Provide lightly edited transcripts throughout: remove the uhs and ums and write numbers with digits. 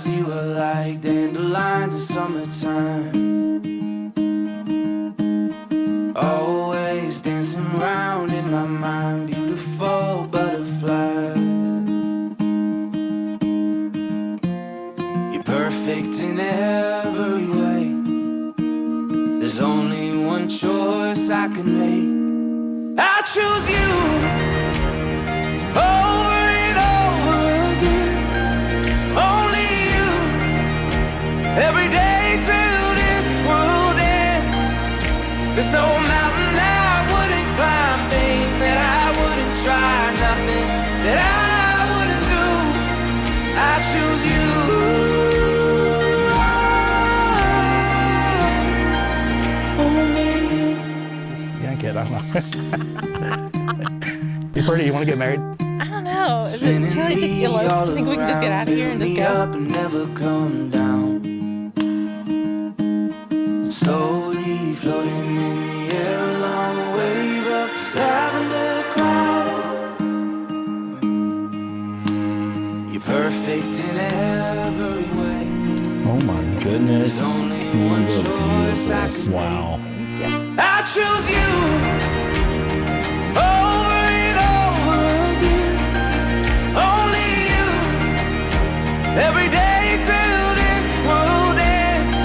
eyes, you were like dandelions in summertime. Always dancing round in my mind, beautiful butterfly. You're perfect in every way. There's only one choice I can make. I choose you over and over again. Only you. Every day till this world ends. There's no mountain I wouldn't climb, thing that I wouldn't try, nothing that I wouldn't do. I choose you. I don't know. You pretty? You want to get married? I don't know. Is it too late to elope? Do you think we can just get out of here and just go? Up and never come down. Slowly floating in the air along a wave of lavender clouds. You're perfect in every way. Oh my goodness. There's only one choice I can make. Wow. I choose you over and over again. Only you. Every day till this world ends.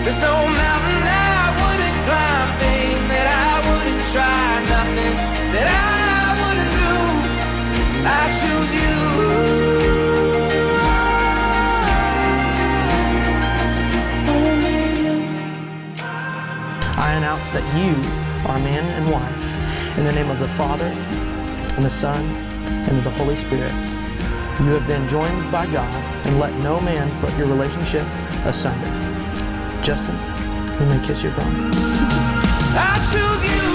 There's no mountain I wouldn't climb, thing that I wouldn't try, nothing that I wouldn't do. I choose you. I announce that you are man and wife in the name of the Father and the Son and of the Holy Spirit. You have been joined by God, and let no man put your relationship asunder. Justin, you may kiss your bride. I choose you.